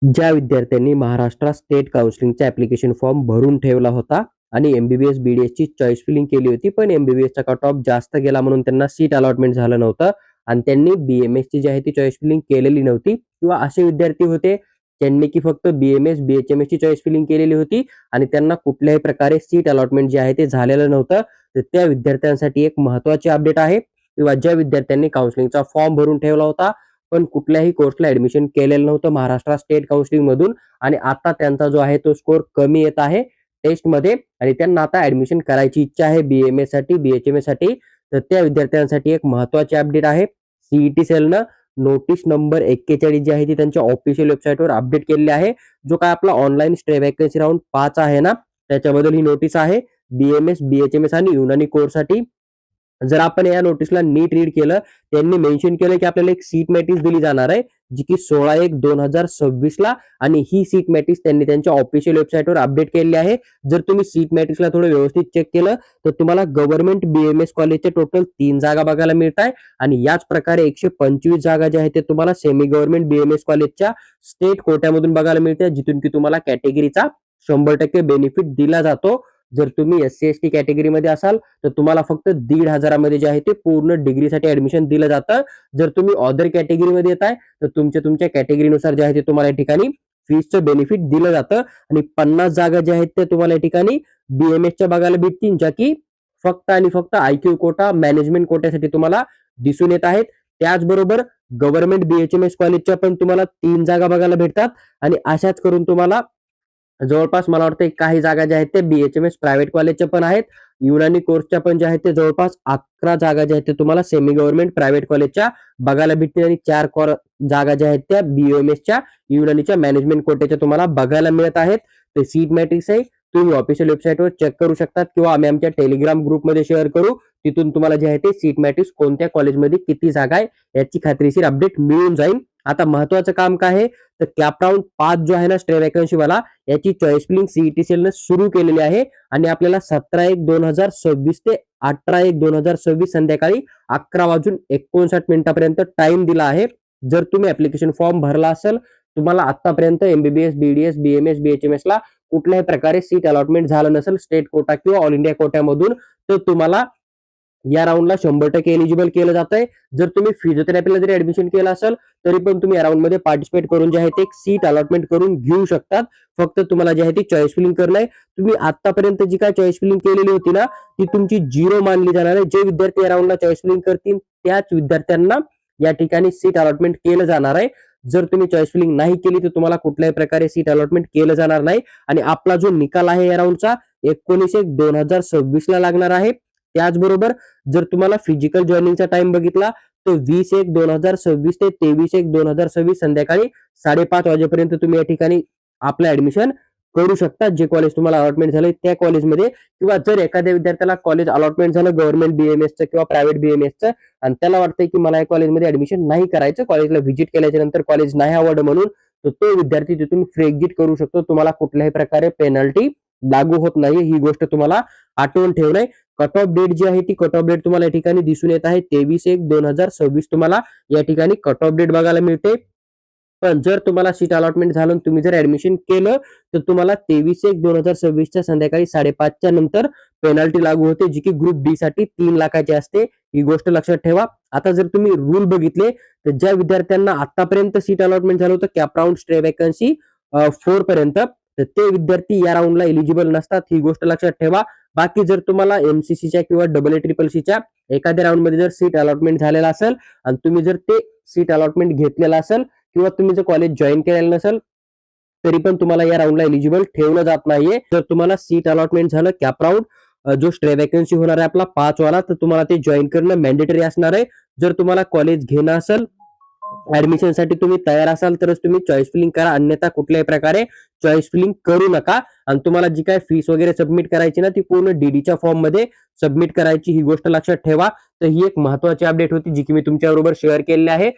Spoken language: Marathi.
ज्या विद्यार्थ्यांनी महाराष्ट्र स्टेट काउन्सिलिंगचा ॲप्लिकेशन फॉर्म भरून ठेवला होता आणि एमबीबीएस बीडीएसची चॉईस फिलिंग केली होती, पण एमबीबीएसचा कट ऑफ जास्त गेला म्हणून त्यांना सीट अलॉटमेंट झालं नव्हतं आणि त्यांनी बीएमएसची जी आहे ती चॉईस फिलिंग केलेली नव्हती, किंवा असे विद्यार्थी होते त्यांनी की फक्त बीएमएस बीएचएमएसची चॉईस फिलिंग केलेली होती आणि त्यांना कुठल्याही प्रकारे सीट अलॉटमेंट जे आहे ते झालेलं नव्हतं. तर त्या विद्यार्थ्यांसाठी एक महत्त्वाची अपडेट आहे, किंवा ज्या विद्यार्थ्यांनी काउन्सिलिंगचा फॉर्म भरून ठेवला होता पण कुठल्याही कोर्सला ऍडमिशन केलेलं नव्हतं महाराष्ट्र स्टेट काउन्सिलिंग मधून, आणि आता त्यांचा जो आहे तो स्कोर कमी येत आहे टेस्टमध्ये आणि त्यांना आता ऍडमिशन करायची इच्छा आहे बीएमएस साठी बीएचएमएस साठी. तर त्या विद्यार्थ्यांसाठी एक महत्त्वाची अपडेट आहे. सीईटी सेलनं नोटीस नंबर 41 जी आहे ती त्यांच्या ऑफिशियल वेबसाईटवर अपडेट केलेली आहे. जो काय आपला ऑनलाईन स्टे वॅकन्सी राऊंड 5 आहे ना, त्याच्याबद्दल ही नोटीस आहे. बीएमएस बीएचएमएस आणि युनानी कोर्ससाठी जर आपण या नोटीसला नीट रीड केलं, त्यांनी मेन्शन केलं की आपल्याला एक सीट मॅट्रिक्स दिली जाणार आहे, जी की 16/1/2026 ला, आणि ही सीट मॅट्रिक्स त्यांनी त्यांच्या ऑफिशियल वेबसाईटवर अपडेट केलेली आहे. जर तुम्ही सीट मॅट्रिक्सला थोडं व्यवस्थित चेक केलं तर तुम्हाला गव्हर्नमेंट बीएमएस कॉलेजचे टोटल 3 जागा बघायला मिळत आहे, आणि याच प्रकारे 125 जागा ज्या आहेत ते तुम्हाला सेमी गव्हर्नमेंट बीएमएस कॉलेजच्या स्टेट कोट्यामधून बघायला मिळते, जिथून की तुम्हाला कॅटेगरीचा 100% बेनिफिट दिला जातो. जर तुम्ही एससी एसटी कॅटेगरीमध्ये असाल तर तुम्हाला फक्त 1,500 मध्ये जे आहे ते पूर्ण डिग्रीसाठी ऍडमिशन दिलं जातं. जर तुम्ही अदर कॅटेगरीमध्ये येत आहे तर तुमच्या कॅटेगरीनुसार जे आहे ते तुम्हाला या ठिकाणी फीसचं बेनिफिट दिलं जातं, आणि 50 जागा ज्या आहेत त्या तुम्हाला या ठिकाणी बीएमएसच्या बघायला भेटतील, ज्या की फक्त आणि फक्त आयक्यू कोटा मॅनेजमेंट कोट्यासाठी तुम्हाला दिसून येत आहेत. त्याचबरोबर गव्हर्नमेंट बीएचएमएस कॉलेजच्या पण तुम्हाला 3 जागा बघायला भेटतात, आणि अशाच करून तुम्हाला जवळपास मला वाटतं काही जागा ज्या आहेत त्या बीएचएमएस प्रायव्हेट कॉलेजच्या पण आहेत. युनानी कोर्सच्या पण ज्या आहेत ते जवळपास 11 जागा ज्या आहेत ते तुम्हाला सेमी गव्हर्नमेंट प्रायव्हेट कॉलेजच्या बघायला भेटतील, आणि 4 जागा ज्या आहेत त्या बीओएमएसच्या युनानीच्या मॅनेजमेंट कोट्याच्या तुम्हाला बघायला मिळत आहेत. ते सीट मॅट्रिक्स आहे, तुम्ही ऑफिशियल वेबसाईटवर चेक करू शकतात, किंवा आम्ही आमच्या टेलिग्राम ग्रुपमध्ये शेअर करू. तिथून तुम्हाला जे आहे ते सीट मॅट्रिक्स कोणत्या कॉलेजमध्ये किती जागा आहे याची खात्रीशीर अपडेट मिळून जाईल. आता महत्वाचं काम काय आहे तर कॅप राऊंड 5 जो आहे ना स्टे वॅकन्सी वाला, याची चॉईस फिलिंग सीईटी सेलने सुरू केलेली आहे, आणि आपल्याला 17/1/2026 ते 18/1/2026 संध्याकाळी 11:59 पर्यंत टाइम दिला आहे. जर तुम्ही ऍप्लिकेशन फॉर्म भरला असेल, तुम्हाला आतापर्यंत एमबीबीएस बीडीएस बीएमएस बीएचएमएस ला कुठल्याही प्रकारे सीट अलॉटमेंट झालं नसेल स्टेट कोटा किंवा ऑल इंडिया कोट्यामधून, तर तुम्हाला या राऊंडला 100% एलिजिबल केलं जात आहे. जर तुम्ही फिजिओथेरपीला जरी ऍडमिशन केलं असेल तरी पण तुम्ही या राऊंड मध्ये पार्टिसिपेट करून जे आहे ते एक सीट अलॉटमेंट करून घेऊ शकतात. फक्त तुम्हाला जे आहे ती चॉईस फिलिंग करणं आहे. तुम्ही आतापर्यंत जी काय चॉईस फिलिंग केलेली होती ना, ती तुमची 0 मानली जाणार आहे. जे विद्यार्थी या राऊंडला चॉईस फिलिंग करतील त्याच विद्यार्थ्यांना या ठिकाणी सीट अलॉटमेंट केलं जाणार आहे. जर तुम्ही चॉईस फिलिंग नाही केली तर तुम्हाला कुठल्याही प्रकारे सीट अलॉटमेंट केलं जाणार नाही, आणि आपला जो निकाल आहे या राऊंडचा 19/1/2026 ला लागणार आहे. त्याचबरोबर जर तुम्हाला फिजिकल जॉईनिंगचा टाइम बघितला तर 20/1/2026 ते 23/1/2026 संध्याकाळी 5:30 वाजेपर्यंत तुम्ही या ठिकाणी आपलं ऍडमिशन करू शकता. जे कॉलेज तुम्हाला अलॉटमेंट झालं त्या कॉलेजमध्ये, किंवा जर एखाद्या विद्यार्थ्याला कॉलेज अलॉटमेंट झालं गव्हर्नमेंट बीएमएसचं किंवा प्रायव्हेट बीएमएसचं, आणि त्याला वाटतंय की मला या कॉलेजमध्ये ऍडमिशन नाही करायचं, कॉलेजला व्हिजिट केल्याच्या नंतर कॉलेज नाही आवडलं म्हणून, तर तो विद्यार्थी तिथून फ्री एक्झिट करू शकतो. तुम्हाला कुठल्याही प्रकारे पेनल्टी लागू होत नाही. ही गोष्ट तुम्हाला आठवण ठेवणं. कट ऑफ डेट जी आहे ती कट ऑफ डेट तुम्हाला या ठिकाणी दिसून येत आहे 23/1/2026 तुम्हाला या ठिकाणी कट ऑफ डेट बघायला मिळते. पण जर तुम्हाला सीट अलॉटमेंट झालं तुम्ही जर ऍडमिशन केलं तर तुम्हाला 23/1/2026 संध्याकाळी 5:30 नंतर पेनल्टी लागू होते, जी की ग्रुप डी साठी 3 लाखाची असते. ही गोष्ट लक्षात ठेवा. आता जर तुम्ही रूल बघितले तर ज्या विद्यार्थ्यांना आतापर्यंत सीट अलॉटमेंट झालं होतं कॅप राऊंड स्टे वॅकन्सी 4 पर्यंत, तर ते विद्यार्थी या राऊंडला एलिजिबल नसतात. ही गोष्ट लक्षात ठेवा. बाकी जर तुम्हाला एमसीसीच्या किंवा AA-CCCच्या एखाद्या राऊंड मध्ये जर सीट अलॉटमेंट झालेला असेल आणि तुम्ही जर ते सीट अलॉटमेंट घेतलेलं असेल किंवा तुम्ही जर कॉलेज जॉईन केलेलं नसेल तरी पण तुम्हाला या राऊंडला एलिजिबल ठेवलं जात नाहीये. जर तुम्हाला सीट अलॉटमेंट झालं कॅप राऊंड जो स्टे वॅकन्सी होणार आहे आपला 5 वाला, तर तुम्हाला ते जॉईन करणं मॅन्डेटरी असणार आहे. जर तुम्हाला कॉलेज घेणं असेल, ऍडमिशन साठी तुम्ही तयार असाल तरच तुम्ही चॉईस फिलिंग करा, अन्यथा कुठल्याही प्रकारे चॉईस फिलिंग करू नका. आणि तुम्हाला जी काय फीस वगैरे सबमिट करायची ना ती पूर्ण डीडीच्या फॉर्म मध्ये सबमिट करायची. ही गोष्ट लक्षात ठेवा. तर ही एक महत्वाची अपडेट होती जी की मी तुमच्याबरोबर शेअर केलेली आहे.